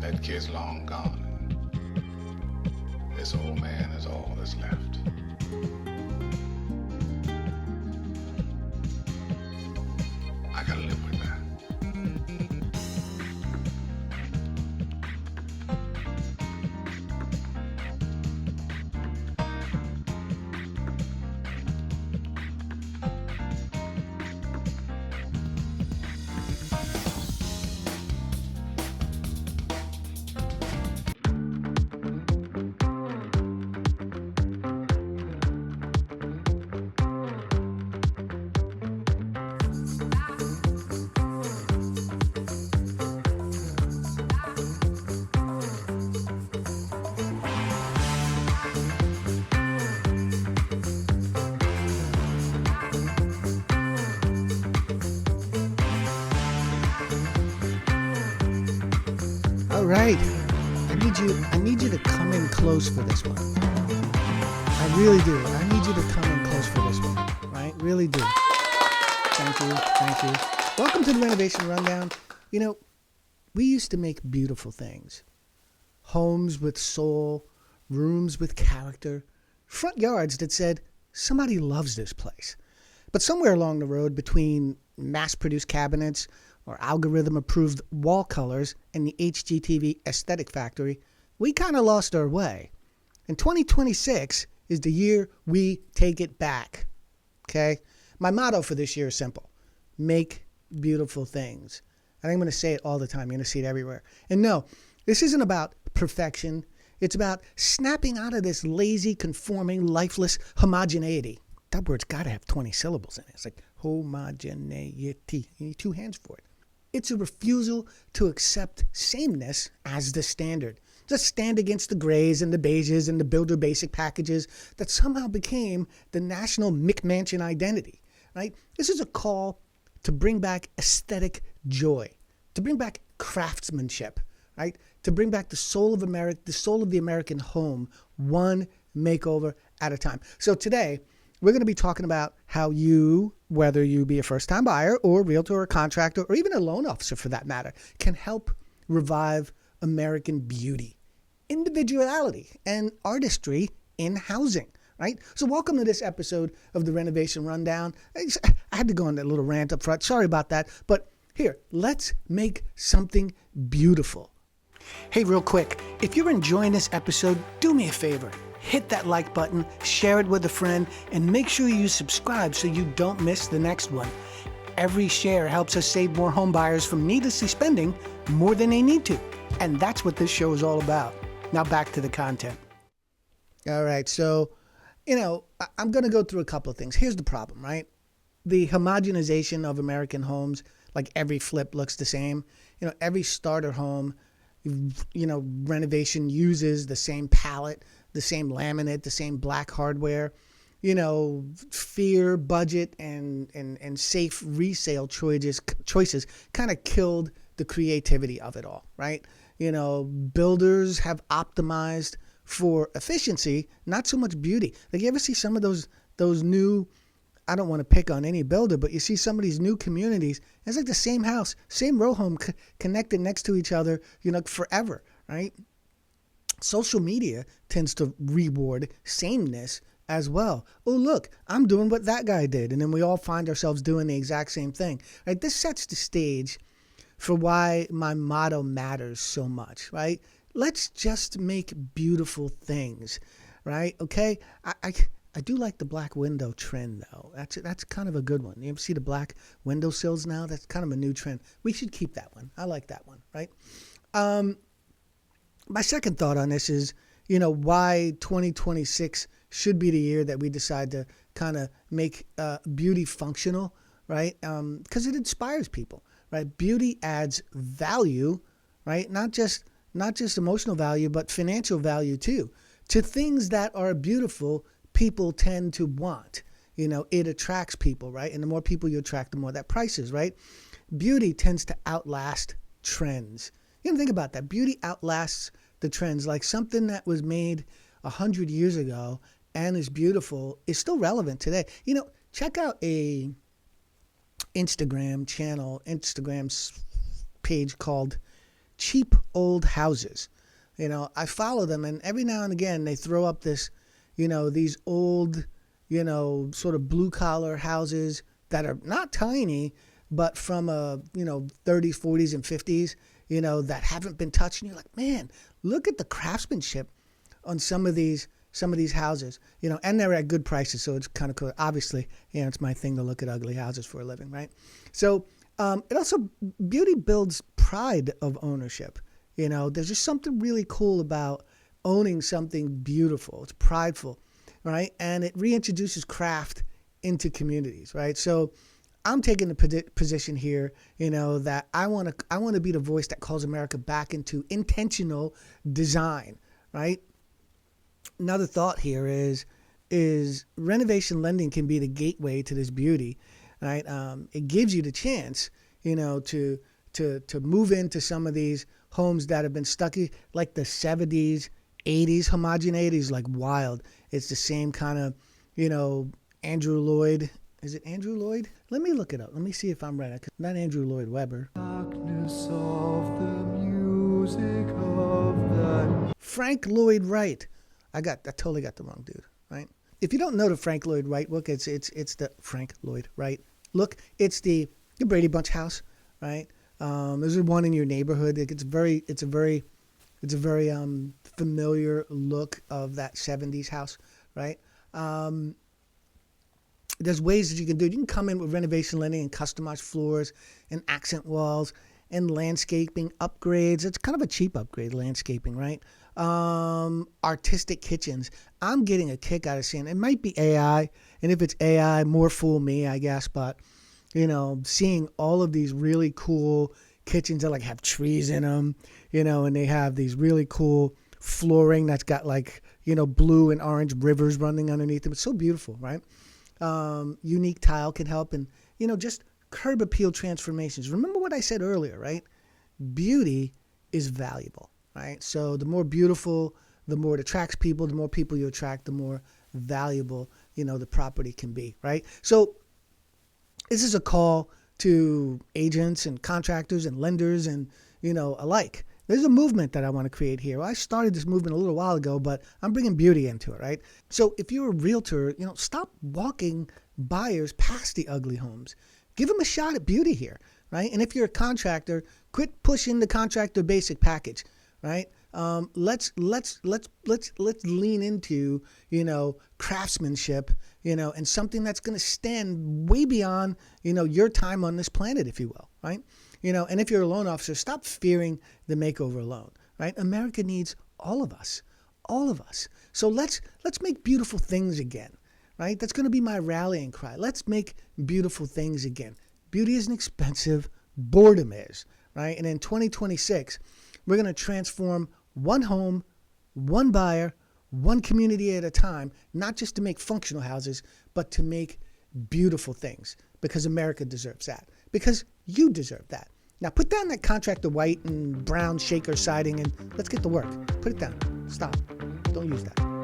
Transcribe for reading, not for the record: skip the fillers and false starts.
That kid's long gone. This old man is all that's left. I gotta live with that. All right. I need you to come in close for this one. I really do. I need you to come in close for this one. Right? Really do. Thank you. Thank you. Welcome to the Renovation Rundown. You know, we used to make beautiful things. Homes with soul, rooms with character, front yards that said, somebody loves this place. But somewhere along the road between mass-produced cabinets or algorithm-approved wall colors and the HGTV aesthetic factory, we kind of lost our way. And 2026 is the year we take it back. Okay? My motto for this year is simple. Make beautiful things. And I'm going to say it all the time. You're going to see it everywhere. And no, this isn't about perfection. It's about snapping out of this lazy, conforming, lifeless homogeneity. That word's got to have 20 syllables in it. It's like homogeneity. You need two hands for it. It's a refusal to accept sameness as the standard. Just stand against the grays and the beiges and the builder basic packages that somehow became the national McMansion identity, right? This is a call to bring back aesthetic joy, to bring back craftsmanship, right? To bring back the soul of America, the soul of the American home, one makeover at a time. So today, we're going to be talking about how you, whether you be a first-time buyer or a realtor or a contractor or even a loan officer for that matter, can help revive American beauty, individuality, and artistry in housing, right? So welcome to this episode of the Renovation Rundown. I had to go on that little rant up front. Sorry about that. But here, let's make something beautiful. Hey, real quick, if you're enjoying this episode, do me a favor. Hit that like button, share it with a friend, and make sure you subscribe so you don't miss the next one. Every share helps us save more home buyers from needlessly spending more than they need to. And that's what this show is all about. Now back to the content. All right, so, I'm going to go through a couple of things. Here's the problem, right? The homogenization of American homes, like every flip looks the same. Every starter home, Renovation uses the same palette, the same laminate, the same black hardware. Fear, budget, and safe resale choices kind of killed the creativity of it all, right? Builders have optimized for efficiency, not so much beauty. Like, you ever see some of those new, I don't want to pick on any builder, but you see some of these new communities, it's like the same house, same row home connected next to each other, forever, right? Social media tends to reward sameness as well. Oh, look, I'm doing what that guy did. And then we all find ourselves doing the exact same thing, right? This sets the stage for why my motto matters so much, right? Let's just make beautiful things, right? Okay? I do like the black window trend, though. That's kind of a good one. You ever see the black windowsills now? That's kind of a new trend. We should keep that one. I like that one, right? My second thought on this is, why 2026 should be the year that we decide to kind of make beauty functional, right? Because it inspires people, right? Beauty adds value, right? Not just emotional value, but financial value too. To things that are beautiful, people tend to want. It attracts people, right? And the more people you attract, the more that price is, right? Beauty tends to outlast trends. Think about that. Beauty outlasts the trends. Like something that was made 100 years ago and is beautiful is still relevant today. Check out a Instagram page called cheap old houses. I follow them, and every now and again they throw up this, these old, sort of blue collar houses that are not tiny, but from 30s, 40s, and 50s, that haven't been touched. And you're like, man, look at the craftsmanship on some of these houses, and they're at good prices. So it's kind of cool. Obviously, it's my thing to look at ugly houses for a living, right? So it also, beauty builds pride of ownership. There's just something really cool about owning something beautiful. It's prideful, right? And it reintroduces craft into communities, right? So I'm taking the position here, that I want to be the voice that calls America back into intentional design, right? Another thought here is renovation lending can be the gateway to this beauty, right? It gives you the chance, to move into some of these homes that have been stuck, like the 70s, 80s. Homogeneity is like wild. It's the same kind of, Andrew Lloyd. Is it Andrew Lloyd? Let me look it up. Let me see if I'm right. Not Andrew Lloyd Webber. Darkness of the music of the... Frank Lloyd Wright. I totally got the wrong dude, right? If you don't know the Frank Lloyd Wright book, it's the Frank Lloyd Wright. Look, it's the Brady Bunch house, right? There's one in your neighborhood. It's a very familiar look of that 70s house, right? There's ways that you can do it. You can come in with renovation lending and customize floors and accent walls and landscaping upgrades. It's kind of a cheap upgrade, landscaping, right? Artistic kitchens. I'm getting a kick out of seeing, it might be AI, and if it's AI, more fool me, I guess, but seeing all of these really cool kitchens that have trees in them, and they have these really cool flooring that's got blue and orange rivers running underneath them. It's so beautiful, right? Unique tile can help, and just curb appeal transformations. Remember what I said earlier, right? Beauty is valuable, right? So the more beautiful, the more it attracts people. The more people you attract, the more valuable the property can be, right? So this is a call to agents and contractors and lenders and alike. There's a movement that I want to create here. Well, I started this movement a little while ago, but I'm bringing beauty into it, right? So if you're a realtor, stop walking buyers past the ugly homes. Give them a shot at beauty here, right? And if you're a contractor, quit pushing the contractor basic package, right? Let's lean into craftsmanship, and something that's going to stand way beyond your time on this planet, if you will, right? And if you're a loan officer, stop fearing the makeover loan, right? America needs all of us. So let's make beautiful things again, right? That's going to be my rallying cry. Let's make beautiful things again. Beauty isn't expensive. Boredom is, right? And in 2026, we're going to transform one home, one buyer, one community at a time, not just to make functional houses, but to make beautiful things, because America deserves that, because you deserve that. Now put down that contractor white and brown shaker siding and let's get to work. Put it down. Stop. Don't use that.